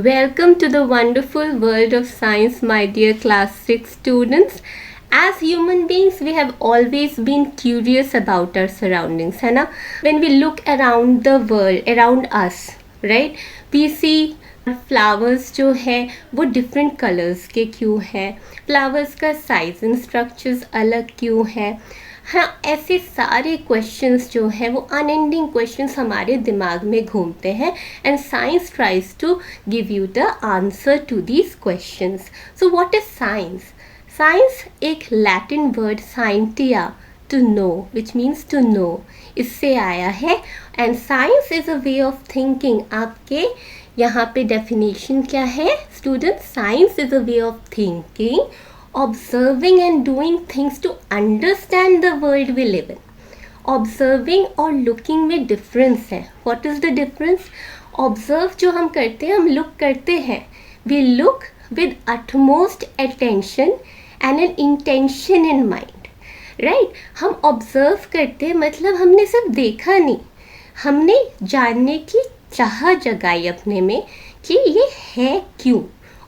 Welcome to the wonderful world of science, my dear class 6 students. As human beings, we have always been curious about our surroundings, है ना? When we look around the world, around us, right? We see flowers जो है वो different colours के क्यों है, flowers का size and structures अलग क्यों है. हाँ, ऐसे सारे क्वेश्चंस जो है वो अनएंडिंग क्वेश्चंस हमारे दिमाग में घूमते हैं and science tries to give you the answer to these questions. So what is science? Science एक Latin word scientia, to know, which means to know, इससे आया है. And science is a way of thinking. आपके यहाँ पे definition क्या है student? Science is a way of thinking, observing and doing things to understand the world we live in. Observing और looking में difference है. What is the difference? Observe जो हम करते हैं, हम look करते हैं. We look with utmost attention and an intention in mind. Right? हम observe करते हैं, मतलब हमने सिर्फ देखा नहीं, हमने जानने की चाह जगाई अपने में कि ये है क्यों,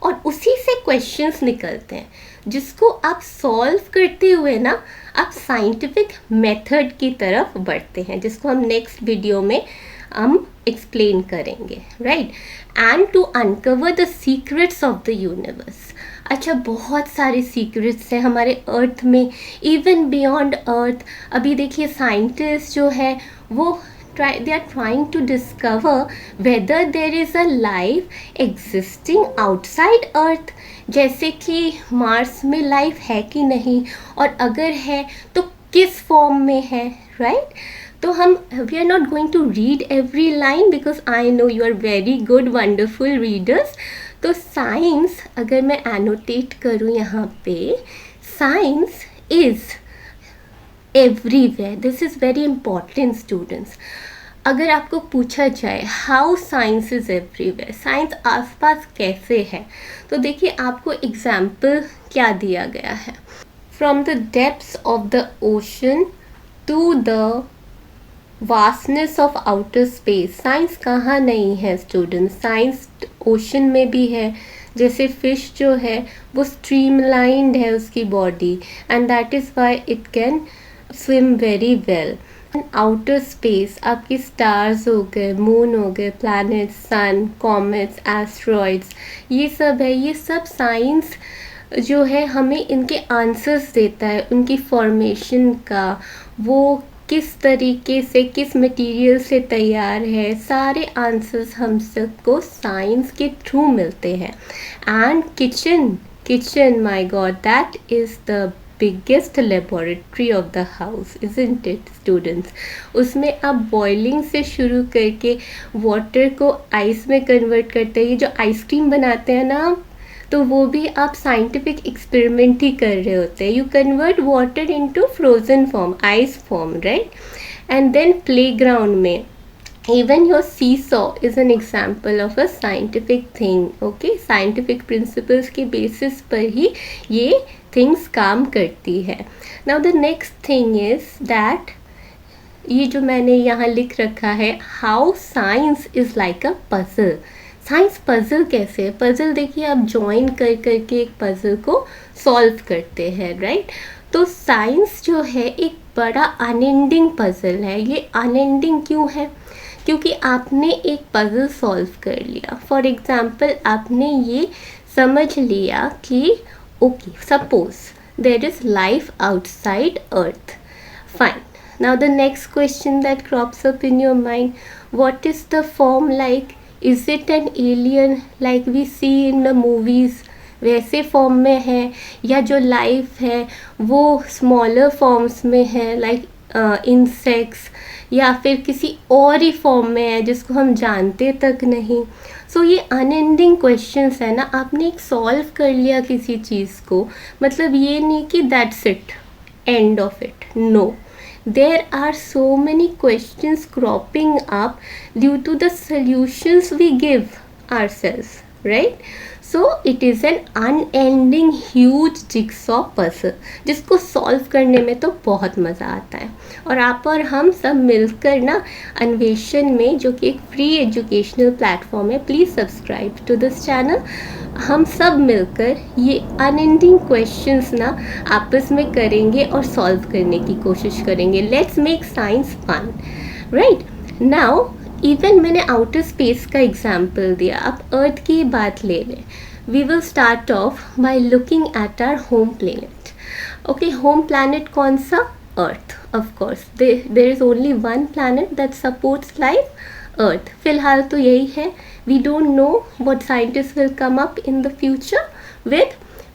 और उसी से क्वेश्चंस निकलते हैं जिसको आप सॉल्व करते हुए ना आप साइंटिफिक मेथड की तरफ बढ़ते हैं, जिसको हम नेक्स्ट वीडियो में हम एक्सप्लेन करेंगे. Right? And to uncover the secrets of the universe. अच्छा, बहुत सारे सीक्रेट्स हैं हमारे अर्थ में, इवन बियॉन्ड अर्थ. अभी देखिए साइंटिस्ट जो है वो they are trying to discover whether there is a life existing outside earth. जैसे कि मार्स में लाइफ है कि नहीं, और अगर है तो किस फॉर्म में है. राइट? तो हम we are not going to read every line because I know you are very good wonderful readers. तो साइंस अगर मैं एनोटेट करूँ यहाँ पे, science is everywhere. This is very important students. अगर आपको पूछा जाए how science is everywhere, science आसपास कैसे है, तो देखिए आपको एग्जाम्पल क्या दिया गया है. From the depths of the ocean to the vastness of outer space. Science कहाँ नहीं है स्टूडेंट? साइंस ओशन में भी है. जैसे फिश जो है वो स्ट्रीमलाइंड है उसकी body, and that is why it can swim very well. Outer space आपके स्टार्स हो गए, मून हो गए, प्लैनेट्स, सन, कॉमेट्स, एस्ट्रॉइड्स, ये सब है. ये सब साइंस जो है हमें इनके आंसर्स देता है, उनकी फॉर्मेशन का, वो किस तरीके से किस मटेरियल से तैयार है, सारे आंसर्स हम सबको साइंस के थ्रू मिलते हैं. And kitchen my God, that is the biggest laboratory of the house, isn't it students? उसमें आप बॉइलिंग से शुरू करके वाटर को आइस में कन्वर्ट करते हैं. ये जो आइसक्रीम बनाते हैं ना, तो वो भी आप साइंटिफिक एक्सपेरिमेंट ही कर रहे होते हैं. You convert water into frozen form, ice form, right? And then playground में even your seesaw is an example of a scientific thing. Okay, scientific principles के basis पर ही ये things काम करती है. Now the next thing is that ये जो मैंने यहाँ लिख रखा है, how science is like a puzzle. Science puzzle कैसे है? पजल देखिए आप ज्वाइन कर करके एक पजल को सॉल्व करते हैं. राइट? तो साइंस जो है एक बड़ा अनएंडिंग पजल है. ये अनएंडिंग क्यों है? क्योंकि आपने एक पजल सॉल्व कर लिया. फॉर एग्जाम्पल आपने ये समझ लिया कि okay, suppose there is life outside earth. Fine. Now the next question that crops up in your mind, what is the form like? Is it an alien like we see in the movies, वैसे form में है, या जो life है वो smaller forms में है like insects, या फिर किसी और ही फॉर्म में है जिसको हम जानते तक नहीं. सो ये अनएंडिंग क्वेश्चंस है ना. आपने एक सॉल्व कर लिया किसी चीज़ को, मतलब ये नहीं कि that's it, end of it. No, there are so many questions cropping up due to the solutions we give ourselves. Right. So it is an unending huge jigsaw puzzle जिसको सॉल्व करने में तो बहुत मज़ा आता है. और आप और हम सब मिलकर ना अन्वेषण में, जो कि एक फ्री एजुकेशनल प्लेटफॉर्म है, please subscribe to this channel. हम सब मिलकर ये अनएंडिंग क्वेश्चंस ना आपस में करेंगे और सॉल्व करने की कोशिश करेंगे. Let's make science fun. Right now, even मैंने आउटर स्पेस का एग्जाम्पल दिया, आप अर्थ की बात ले लें. We will start off by looking at our home planet. Okay, home planet कौन सा? Earth. Of course there is only one planet that supports life, Earth. फिलहाल तो यही है. We don't know what scientist will come up in the future with.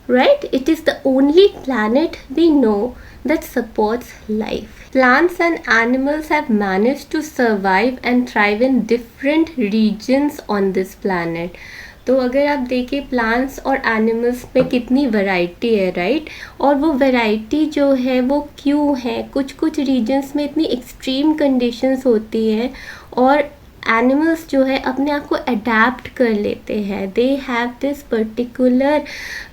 Right, it is the only planet we know that supports life. Plants and animals have managed to survive and thrive in different regions on this planet. तो अगर आप देखें plants और animals में कितनी variety है, right. और वो वैरायटी जो है वो क्यों है? कुछ कुछ रीजन्स में इतनी एक्सट्रीम कंडीशंस होती है और एनिमल्स जो है अपने आप को अडेप्ट कर लेते हैं. They have this particular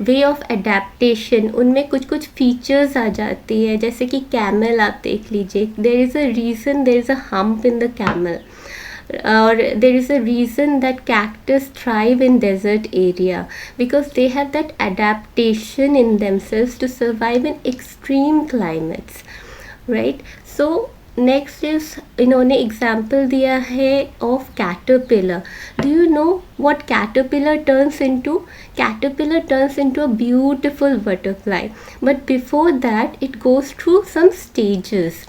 way of adaptation. उनमें कुछ कुछ फीचर्स आ जाती है, जैसे कि कैमल आप देख लीजिए. There is a reason, there is a hump in the camel. or there is a reason that cactus thrive in desert area because they have that adaptation in themselves to survive in extreme climates, right. So next is, इन्होंने example दिया है of caterpillar. Do you know what caterpillar turns into? Caterpillar turns into a beautiful butterfly, but before that it goes through some stages.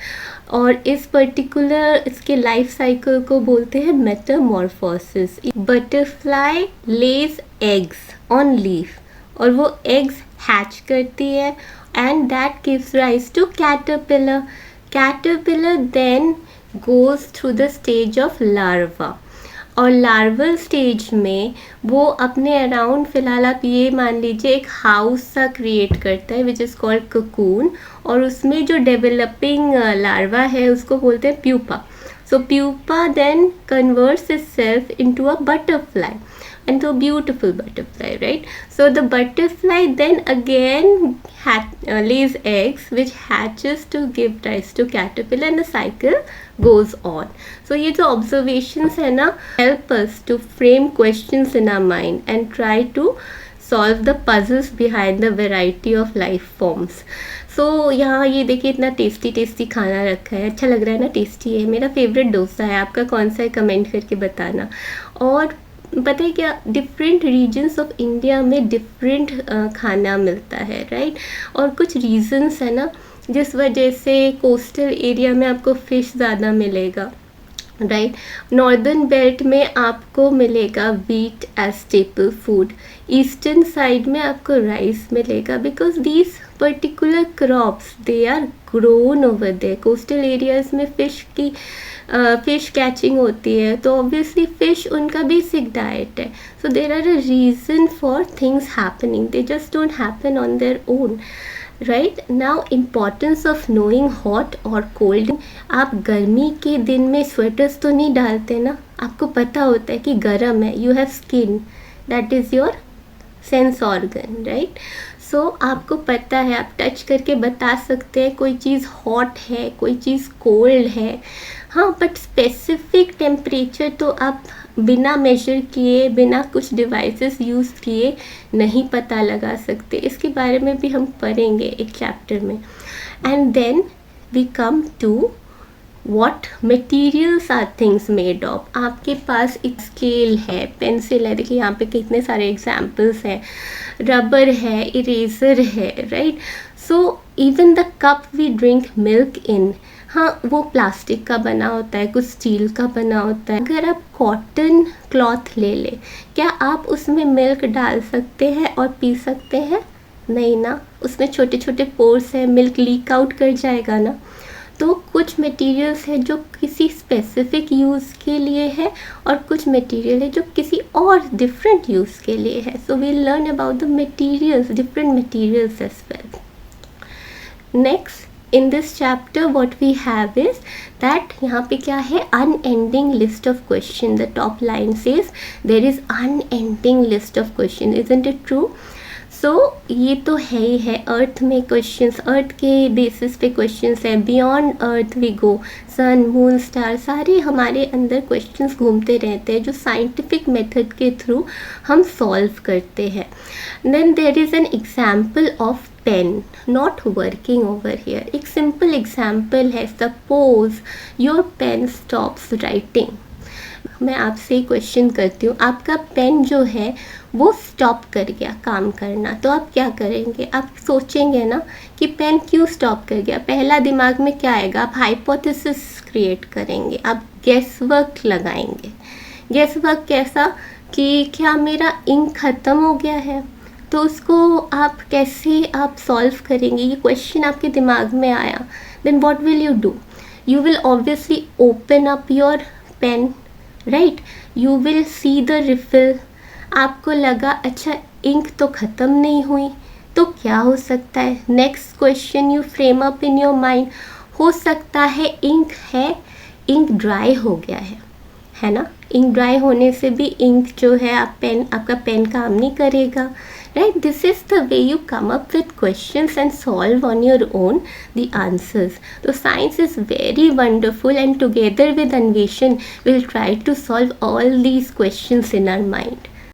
और इस particular इसके life cycle को बोलते हैं metamorphosis. Butterfly lays eggs on leaf और वो eggs hatch करती है and that gives rise to caterpillar. Caterpillar then goes through the stage of larva. और लार्वल स्टेज में वो अपने अराउंड, फिलहाल आप ये मान लीजिए, एक हाउस सा क्रिएट करता है विच इज़ कॉल्ड ककून. और उसमें जो डेवलपिंग लार्वा है उसको बोलते हैं pupa. So pupa then converts itself into a butterfly, into a beautiful butterfly, right. So the butterfly then again lays eggs which hatches to give rise to caterpillar and the cycle goes on. So ये जो observations है ना help us to frame questions in our mind and try to solve the puzzles behind the variety of life forms. सो यहाँ ये देखिए इतना tasty tasty खाना रखा है. अच्छा लग रहा है ना? टेस्टी है. मेरा फेवरेट डोसा है. आपका कौन सा है कमेंट करके बताना. और पता है क्या, डिफरेंट रीजन्स ऑफ इंडिया में डिफरेंट खाना मिलता है, राइट. और कुछ रीजन्स है ना जिस वजह से कोस्टल एरिया में आपको फ़िश ज़्यादा मिलेगा, राइट. नॉर्दर्न बेल्ट में आपको मिलेगा wheat as staple food. Eastern side में आपको राइस मिलेगा because these particular crops they are grown over there. Coastal areas में फ़िश कैचिंग होती है तो ऑब्वियसली फ़िश उनका बेसिक डाइट है. So there are a reason for things happening. They just don't happen on their own, right. Now importance of knowing hot और cold. आप गर्मी के दिन में स्वेटर्स तो नहीं डालते ना. आपको पता होता है कि गर्म है. You have skin, that is your sense organ, right. So आपको पता है, आप टच करके बता सकते हैं कोई चीज़ हॉट है, कोई चीज़ कोल्ड है. हाँ, बट स्पेसिफिक टेम्परेचर तो आप बिना मेजर किए, बिना कुछ डिवाइसेस यूज़ किए नहीं पता लगा सकते. इसके बारे में भी हम पढ़ेंगे एक चैप्टर में. And then we come to what materials are things made of. आपके पास एक स्केल है, पेंसिल है, देखिए यहाँ पे कितने सारे एग्जाम्पल्स हैं. रबर है, इरेजर है, right. So even the cup we drink milk in, हाँ वो प्लास्टिक का बना होता है, कुछ स्टील का बना होता है. अगर आप कॉटन क्लॉथ ले लें, क्या आप उसमें मिल्क डाल सकते हैं और पी सकते हैं? नहीं ना, उसमें छोटे छोटे पोर्स हैं, मिल्क लीक आउट कर जाएगा ना. तो कुछ मटेरियल्स है जो किसी स्पेसिफिक यूज़ के लिए है और कुछ मटेरियल है जो किसी और डिफरेंट यूज़ के लिए है. So we learn about the materials, different materials as well. Next, in this chapter what we have is that यहाँ पे क्या है, unending list of question. The top line says there is unending list of question. Isn't it true? सो ये तो है ही है, अर्थ में questions, अर्थ के बेसिस पे क्वेश्चंस है, beyond earth we go, sun moon star, सारे हमारे अंदर क्वेश्चंस घूमते रहते हैं जो साइंटिफिक मेथड के थ्रू हम सॉल्व करते हैं. Then there is an example of pen not working over here. एक सिंपल एग्जाम्पल है, suppose your pen stops writing. मैं आपसे क्वेश्चन करती हूँ, आपका पेन जो है वो स्टॉप कर गया काम करना, तो आप क्या करेंगे? आप सोचेंगे ना कि पेन क्यों स्टॉप कर गया. पहला दिमाग में क्या आएगा? आप हाइपोथेसिस क्रिएट करेंगे, आप गेस वर्क लगाएंगे. गेस वर्क कैसा कि क्या मेरा इंक ख़त्म हो गया है, तो उसको आप कैसे आप सॉल्व करेंगे. ये क्वेश्चन आपके दिमाग में आया. Then what will you do? You will obviously open up your pen, right. You will see the refill. आपको लगा अच्छा इंक तो ख़त्म नहीं हुई, तो क्या हो सकता है? Next question you frame up in your mind. हो सकता है इंक है, इंक ड्राई हो गया है ना. इंक ड्राई होने से भी इंक जो है आपका पेन काम नहीं करेगा, right. This is the way you come up with questions and solve on your own the answers. तो science is very wonderful and together with Anveshan will try to solve all these questions in our mind.